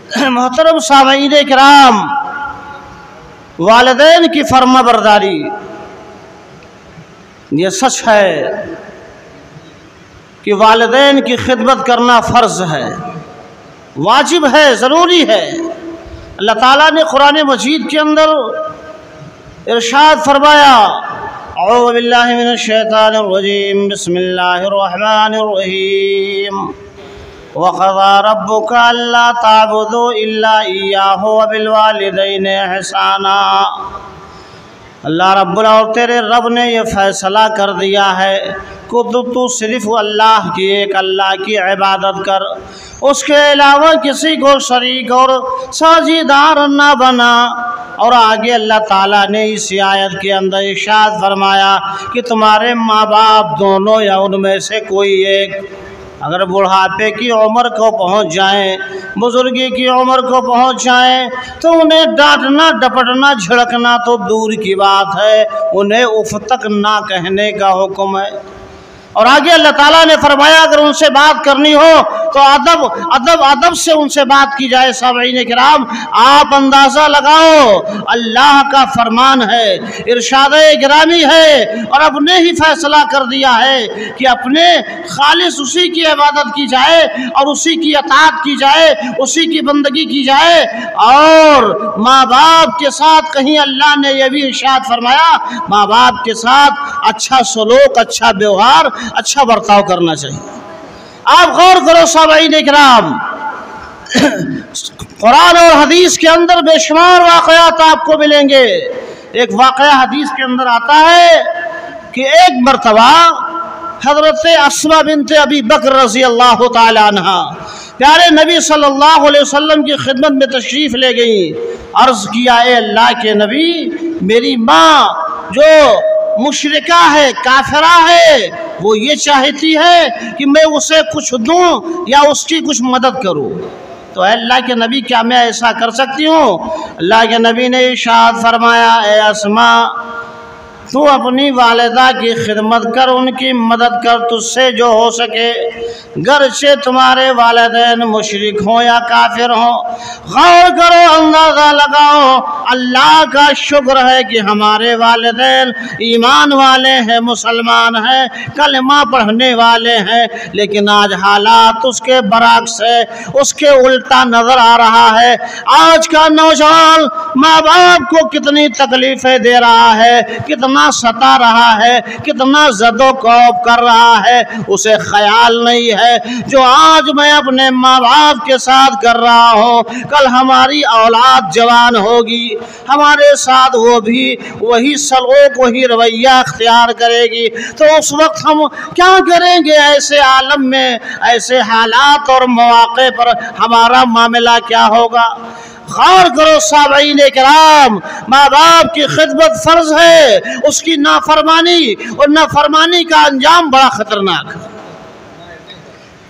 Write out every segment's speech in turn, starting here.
محترم سامعین کرام، والدین کی فرما برداری یہ سچ ہے کہ والدین کی خدمت کرنا فرض ہے، واجب ہے، ضروری ہے۔ اللہ تعالیٰ نے قرآن مجید کے اندر ارشاد فرمایا، اعوذ باللہ من الشیطان الرجیم، بسم اللہ الرحمن الرحیم، وَقَضَىٰ رَبُّكَ أَلَّا تَعْبُدُوا إِلَّا إِيَّاهُ وَبِالْوَالِدَيْنِ إِحْسَانًا۔ اللہ رب اور تیرے رب نے یہ فیصلہ کر دیا ہے کہ تو صرف اللہ کی عبادت کر، اس کے علاوہ کسی کو شریک اور ساجیدار نہ بنا۔ اور آگے اللہ تعالیٰ نے اس آیت کے اندر ارشاد فرمایا کہ تمہارے ماں باپ دونوں یا ان میں سے کوئی ایک اگر بڑھاپے کی عمر کو پہنچ جائیں، بزرگی کی عمر کو پہنچ جائیں، تو انہیں ڈانٹنا، ڈپٹنا، جھڑکنا تو دور کی بات ہے، انہیں اف تک نہ کہنے کا حکم ہے۔ اور آگے اللہ تعالیٰ نے فرمایا اگر ان سے بات کرنی ہو تو ادب سے ان سے بات کی جائے۔ سامعین کرام، آپ اندازہ لگاؤ، اللہ کا فرمان ہے، ارشاد گرامی ہے، اور اب نے ہی فیصلہ کر دیا ہے کہ اپنے خالص اسی کی عبادت کی جائے اور اسی کی اطاعت کی جائے، اسی کی بندگی کی جائے۔ اور ماں باپ کے ساتھ کہیں اللہ نے یہ بھی ارشاد فرمایا ماں باپ کے ساتھ اچھا سلوک، اچھا ویوہار، اچھا برتاؤ کرنا چاہیے۔ آپ غور کرو سامعین کرام، قرآن اور حدیث کے اندر بے شمار واقعات آپ کو ملیں گے۔ ایک واقعہ حدیث کے اندر آتا ہے کہ ایک مرتبہ حضرت اسماء بنت ابی بکر رضی اللہ تعالی عنہ پیارے نبی صلی اللہ علیہ وسلم کی خدمت میں تشریف لے گئیں۔ عرض کیا، اے اللہ کے نبی، میری ماں جو مشرکہ ہے، کافرہ ہے، وہ یہ چاہتی ہے کہ میں اسے کچھ دوں یا اس کی کچھ مدد کروں، تو اے اللہ کے نبی کیا میں ایسا کر سکتی ہوں؟ اللہ کے نبی نے ارشاد فرمایا، اے اسماء، تو اپنی والدہ کی خدمت کر، ان کی مدد کر، تجھ سے جو ہو سکے، گرچہ تمہارے والدین مشرک ہوں یا کافر ہوں۔ غور کرو، اندازہ لگاؤ، اللہ کا شکر ہے کہ ہمارے والدین ایمان والے ہیں، مسلمان ہیں، کلمہ پڑھنے والے ہیں، لیکن آج حالات اس کے برعکس ہے، اس کے الٹا نظر آ رہا ہے۔ آج کا نوجوان ماں باپ کو کتنی تکلیفیں دے رہا ہے، کتنا ستا رہا ہے، کتنا زد و کوب کر رہا ہے، اسے خیال نہیں ہے جو آج میں اپنے ماں باپ کے ساتھ کر رہا ہوں، کل ہماری اولاد جوان ہوگی، ہمارے ساتھ وہ بھی وہی سلوک، وہی رویہ اختیار کرے گی، تو اس وقت ہم کیا کریں گے؟ ایسے عالم میں، ایسے حالات اور مواقع پر ہمارا معاملہ کیا ہوگا؟ غور کرو سامعین کرام، ماں باپ کی خدمت فرض ہے، اس کی نافرمانی اور نافرمانی کا انجام بڑا خطرناک ہے۔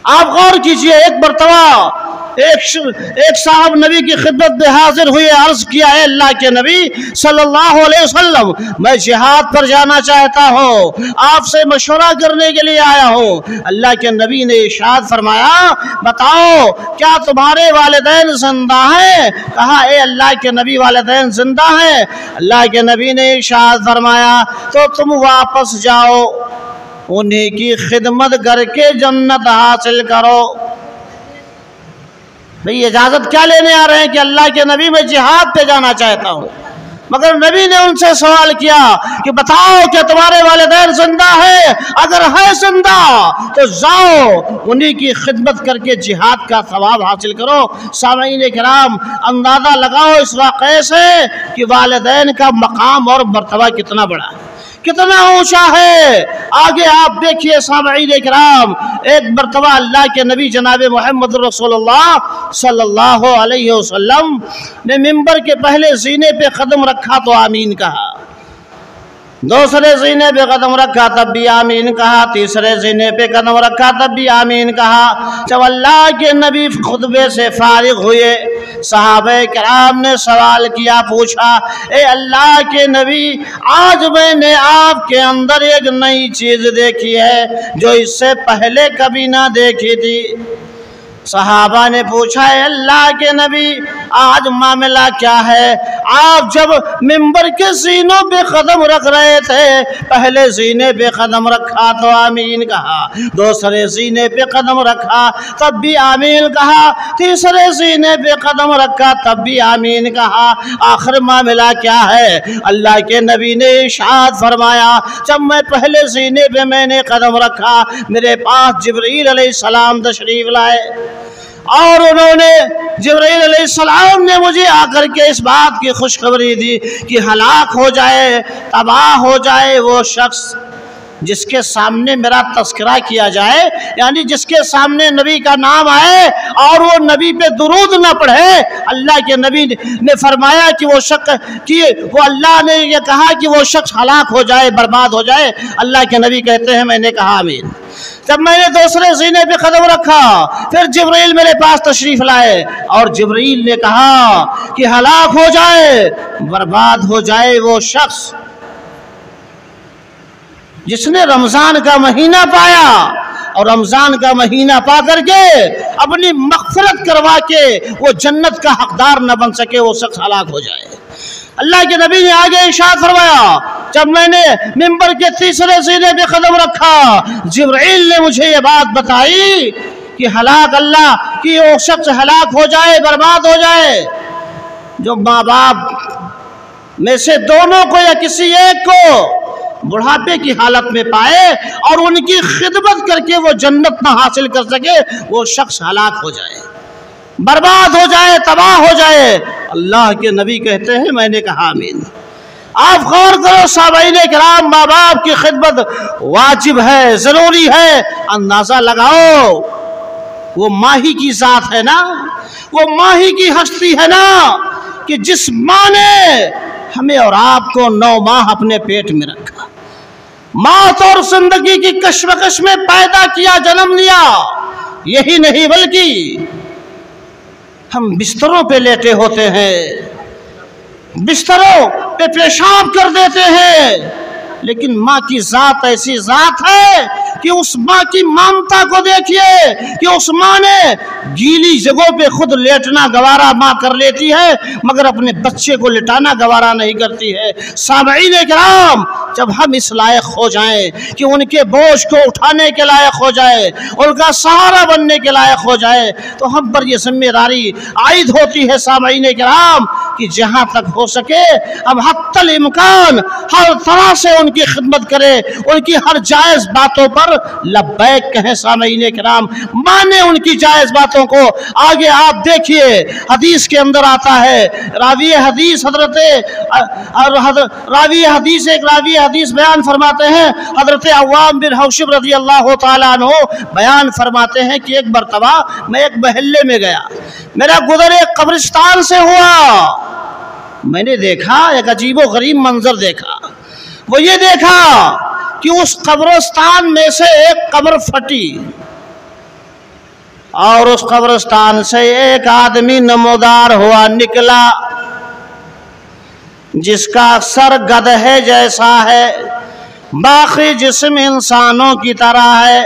آپ غور کیجئے، ایک مرتبہ ایک صاحب نبی کی خدمت میں حاضر ہوئے، عرض کیا، ہے اللہ کے نبی صلی اللہ علیہ وسلم، میں جہاد پر جانا چاہتا ہوں، آپ سے مشورہ کرنے کے لیے آیا ہوں۔ اللہ کے نبی نے ارشاد فرمایا، بتاؤ کیا تمہارے والدین زندہ ہیں؟ کہا، اے اللہ کے نبی، والدین زندہ ہیں۔ اللہ کے نبی نے ارشاد فرمایا، تو تم واپس جاؤ، انہی کی خدمت کر کے جنت حاصل کرو۔ بھئی اجازت کیا لینے آ رہے ہیں کہ اللہ کے نبی میں جہاد پہ جانا چاہتا ہوں، مگر نبی نے ان سے سوال کیا کہ بتاؤ کہ تمہارے والدین زندہ ہیں؟ اگر ہے زندہ تو جاؤ، انہی کی خدمت کر کے جہاد کا ثواب حاصل کرو۔ سامعین کرام، اندازہ لگاؤ اس واقعے سے کہ والدین کا مقام اور مرتبہ کتنا بڑا ہے، کتنا اونچا ہے۔ آگے آپ دیکھیے سامعین کرام، ایک مرتبہ اللہ کے نبی جناب محمد رسول اللہ صلی اللہ علیہ وسلم نے منبر کے پہلے زینے پہ قدم رکھا تو آمین کہا، دوسرے زینے پہ قدم رکھا تب بھی آمین کہا، تیسرے زینے پہ قدم رکھا تب بھی آمین کہا۔ جب اللہ کے نبی خطبے سے فارغ ہوئے، صحابہ کرام نے سوال کیا، پوچھا، اے اللہ کے نبی، آج میں نے آپ کے اندر ایک نئی چیز دیکھی ہے جو اس سے پہلے کبھی نہ دیکھی تھی۔ सहाबा ने पूछा, अल्लाह के नबी आज मामला क्या है? आप जब मिंबर के सीनों पे कदम रख रहे थे, पहले सीने पे कदम रखा तो आमीन कहा, दूसरे सीने पे कदम रखा तब भी आमीन कहा, तीसरे सीने पे कदम रखा तब भी आमीन कहा, आखिर मामला क्या है? अल्लाह के नबी ने इरशाद फरमाया, जब मैं पहले सीने पे मैंने कदम रखा, मेरे पास जिब्रील अलैहिस्सलाम तशरीफ लाए और उन्होंने जिब्रील अलैहिस्सलाम ने मुझे आकर के इस बात की खुशखबरी दी कि हलाक हो जाए, तबाह हो जाए वो शख्स जिसके सामने मेरा तस्करा किया जाए, यानी जिसके सामने नबी का नाम आए और वो नबी पे दुरूद न पढ़े। अल्लाह के नबी ने फरमाया कि वो शख्स कि वो अल्लाह ने ये कहा कि वो शख्स हलाक हो जाए, बर्बाद हो जाए। अल्लाह के नबी कहते हैं, मैंने कहा आमीन। जब मैंने दूसरे सीने पे कदम रखा, फिर जिब्रील मेरे पास तशरीफ लाए और जिब्रील ने कहा कि हलाक हो जाए, बर्बाद हो जाए वो शख्स जिसने रमजान का महीना पाया और रमजान का महीना पा करके अपनी मग़फ़िरत करवा के वो जन्नत का हकदार न बन सके, वो शख्स हलाक हो जाए। अल्लाह के नबी ने आगे इरशाद फरमाया, जब मैंने मिंबर के तीसरे सीने पे कदम रखा, जिब्रील ने मुझे ये बात बताई कि हलाक अल्लाह कि वो शख्स हलाक हो जाए, बर्बाद हो जाए जो माँ बाप में से दोनों को या किसी एक को बुढ़ापे की हालत में पाए और उनकी खिदमत करके वो जन्नत ना हासिल कर सके, वो शख्स हलाक हो जाए, बर्बाद हो जाए, तबाह हो जाए। अल्लाह के नबी कहते हैं, मैंने कहा आमीन। आप गौर करो साहबीन किराम, माँ बाप की खिदमत वाजिब है, जरूरी है। अंदाजा लगाओ, वो माही की जात है ना, वो माही की हस्ती है ना कि जिस माँ ने हमें और आपको 9 माह अपने पेट में रखा, मौत और जिंदगी की कश्मकश में पैदा किया, जन्म लिया। यही नहीं बल्कि हम बिस्तरों पे लेटे होते हैं, बिस्तरों पे पेशाब कर देते हैं, लेकिन माँ की जात ऐसी जात है कि उस माँ की ममता को देखिए कि उस माँ ने गीली जगहों पे खुद लेटना गवारा माँ कर लेती है, मगर अपने बच्चे को लिटाना गवारा नहीं करती है। सामईन किराम, जब हम इस लायक हो जाएं कि उनके बोझ को उठाने के लायक हो जाए, उनका सहारा बनने के लायक हो जाए, तो हम पर यह जिम्मेदारी आयद होती है सामईन किराम कि जहाँ तक हो सके हम हत्तल इम्कान हर तरह से उनकी खिदमत करें, उनकी हर जायज़ बातों पर लब्बैक कहें। सामईन किराम, माने उनकी जायज़ बातों को। आगे आप देखिए, हदीस के अंदर आता है, रावी हदीस एक रावी हदीस बयान फरमाते हैं, हजरत अव्वाम बिन हौशिब रज़ी अल्लाह तआला अन्हु बयान फरमाते हैं कि एक मरतबा मैं एक महल्ले में गया, मेरा गुज़र एक कब्रिस्तान से हुआ। मैंने देखा, एक अजीबो गरीब मंजर देखा। वो ये देखा कि उस कब्रिस्तान में से एक कब्र फटी और उस कब्रिस्तान से एक आदमी नमोदार हुआ निकला, जिसका सर गधे जैसा है, बाकी जिस्म इंसानों की तरह है।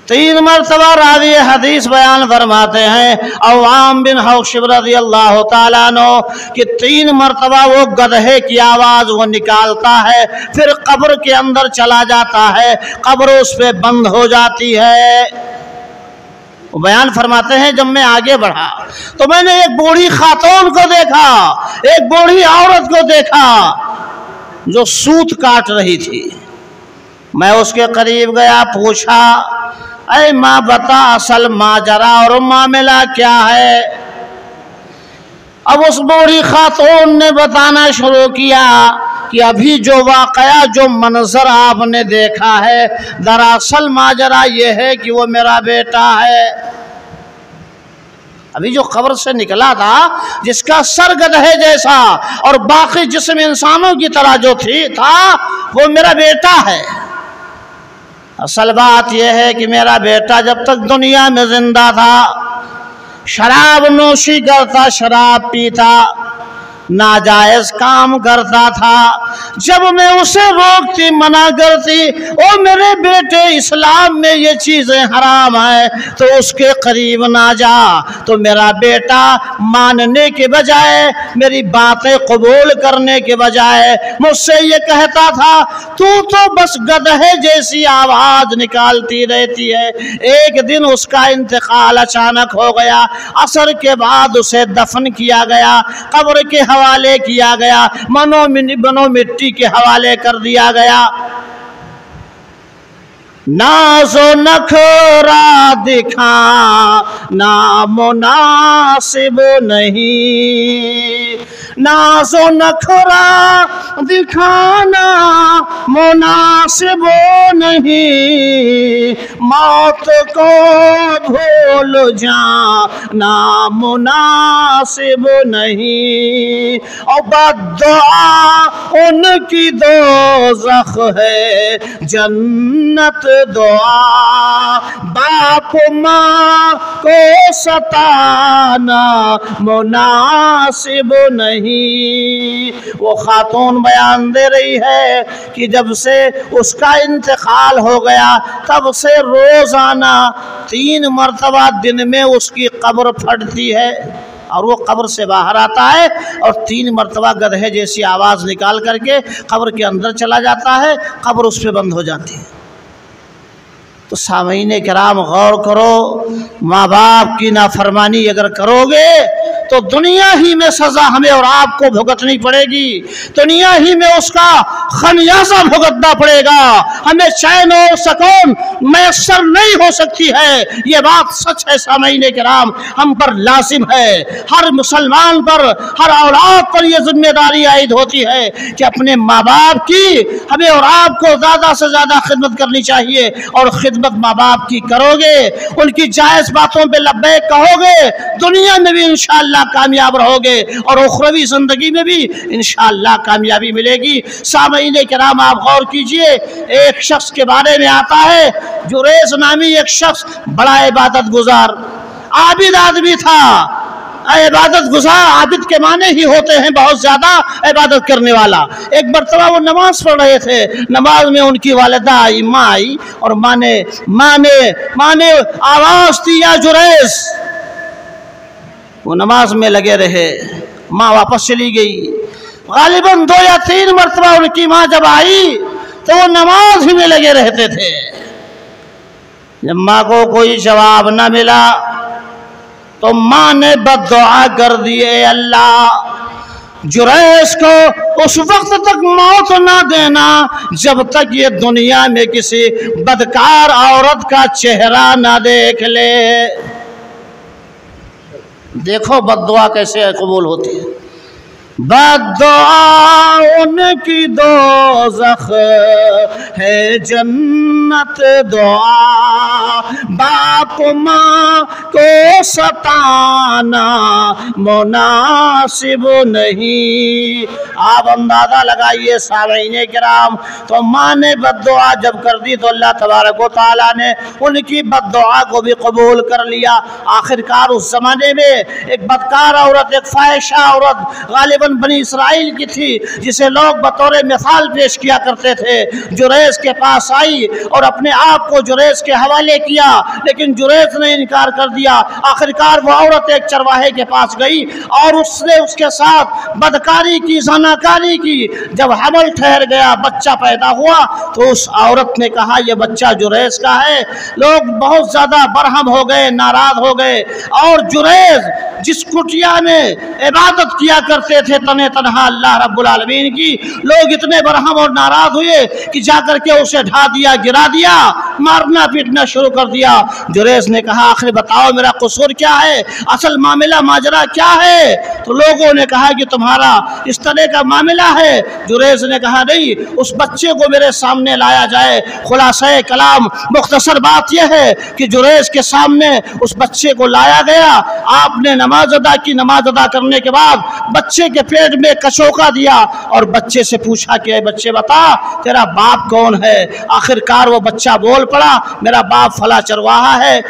3 मरतबा रावी हदीस बयान फरमाते हैं अव्वाम बिन हौशिब रज़ी अल्लाह तआला अन्हु कि 3 मरतबा वो गधे की आवाज़ वो निकालता है, फिर कब्र के अंदर चला जाता है, कब्र उस पे बंद हो जाती है। वो बयान फरमाते हैं, जब मैं आगे बढ़ा तो मैंने एक बूढ़ी खातून को देखा, एक बूढ़ी औरत को देखा जो सूत काट रही थी। मैं उसके करीब गया, पूछा, ऐ माँ बता असल माजरा और मामला क्या है। अब उस बूढ़ी खातून ने बताना शुरू किया कि अभी जो वाकया, जो मंजर आपने देखा है, दरअसल माजरा ये है कि वो मेरा बेटा है। अभी जो कब्र से निकला था, जिसका सर गधे जैसा और बाकी जिस्म इंसानों की तरह जो था, वो मेरा बेटा है। असल बात यह है कि मेरा बेटा जब तक दुनिया में जिंदा था शराब नोशी करता, शराब पीता, नाजायज काम करता था। जब मैं उसे रोकती, मना करती, ओ मेरे बेटे इस्लाम में ये चीजें हराम है तो उसके करीब ना जा, तो मेरा बेटा मानने के बजाय, मेरी बातें कबूल करने के बजाय मुझसे ये कहता था तू तो बस गधे जैसी आवाज निकालती रहती है। एक दिन उसका इंतकाल अचानक हो गया। असर के बाद उसे दफन किया गया, कब्र के हवाले किया गया, बनो मिट्टी के हवाले कर दिया गया। नाज़ो नखरा दिखाना मुनासिब नहीं, नाज़ो नखरा दिखाना मुनासिब नहीं, मौत को भूल जाना मुनासिब नहीं। और बद्दुआ उनकी दोज़ख है, जन्नत दुआ बाप माँ को सताना मुनासिब नहीं। वो खातून बयान दे रही है कि जब से उसका इंतकाल हो गया तब से रोजाना 3 मरतबा दिन में उसकी कब्र फटती है और वो कब्र से बाहर आता है और 3 मरतबा गधे जैसी आवाज़ निकाल करके कब्र के अंदर चला जाता है, कब्र उस पर बंद हो जाती है। तो सामीन किराम गौर करो, माँ बाप की नाफरमानी अगर करोगे तो दुनिया ही में सज़ा हमें और आपको भुगतनी पड़ेगी, दुनिया ही में उसका खमियाजा भुगतना पड़ेगा। हमें चैन और सुकून मैसर नहीं हो सकती है, ये बात सच है। सामीन किराम हम पर लाजिम है, हर मुसलमान पर, हर औलाद पर यह जिम्मेदारी आयद होती है कि अपने माँ बाप की हमें और आपको ज़्यादा से ज़्यादा खिदमत करनी चाहिए। और खिदमत माँ बाप की करोगे, उनकी जायज़ बातों पे लब्बैक कहोगे, दुनिया में भी इंशाअल्लाह कामयाब रहोगे और उखरवी जिंदगी में भी इंशाअल्लाह कामयाबी मिलेगी। सामीन किराम आप गौर कीजिए, एक शख्स के बारे में आता है, जुरैज नामी एक शख्स बड़ा इबादत गुजार आबिद आदमी था। इबादत गुजार आबिद के माने ही होते हैं बहुत ज्यादा इबादत करने वाला। एक मरतबा वो नमाज पढ़ रहे थे, नमाज में उनकी वालिदा आई, माँ आई और माँ ने आवाज दी या जुरैज। वो नमाज में लगे रहे, माँ वापस चली गई। गालिबन 2 या 3 मरतबा उनकी माँ जब आई तो वो नमाज ही में लगे रहते थे। जब माँ को कोई जवाब न मिला तो माँ ने बद्दुआ कर दिए, अल्लाह जुरैज को उस वक्त तक मौत ना देना जब तक ये दुनिया में किसी बदकार औरत का चेहरा ना देख ले। देखो बद्दुआ कैसे कबूल होती है। बद्दुआ उनकी दोज़ख है, जन्नत दुआ बाप माँ को सताना मुनासिब नहीं। आप अंदाजा लगाइए सामीन किराम, तो माँ ने बद्दुआ जब कर दी तो अल्लाह तबारक व तआला ने उनकी बद्दुआ को भी कबूल कर लिया। आखिरकार उस जमाने में एक बदकार औरत, एक फाहिशा औरत गालिबन बनी इसराइल की थी, जिसे लोग बतौर मिसाल पेश किया करते थे। जुरैज के पास आई और अपने आप को जुरैज के हवाले किया, लेकिन जुरैज ने इनकार कर दिया। आखिरकार वो औरत एक चरवाहे के पास गई और उसने उसके साथ बदकारी की, ज़नाकारी की। जब हमल ठहर गया, बच्चा पैदा हुआ, तो उस औरत ने कहा यह बच्चा जुरैज का है। लोग बहुत ज़्यादा बरहम हो गए, नाराज़ हो गए और जुरैज जिस कुटिया में इबादत किया करते थे तने तनहा अल्लाह रब्बुल आलमीन की, लोग इतने बरहम और नाराज हुए कि जाकर के उसे ढा दिया, गिरा दिया, मारना पीटना शुरू कर दिया। जुरैज ने कहा आखिर बताओ मेरा कसूर क्या है, असल मामला माजरा क्या है? तो लोगों ने कहा कि तुम्हारा इस तरह का मामला है। जुरैज ने कहा नहीं, उस बच्चे को मेरे सामने लाया जाए। खुलासा कलाम मुख्तसर बात यह है कि जुरैज के सामने उस बच्चे को लाया गया। आपने नमाज अदा की, नमाज अदा करने के बाद बच्चे के पेट में कचौका दिया और बच्चे से पूछा कि बच्चे बता तेरा बाप कौन है? आखिरकार वो बच्चा बोल पड़ा मेरा बाप फला चरवाहा है।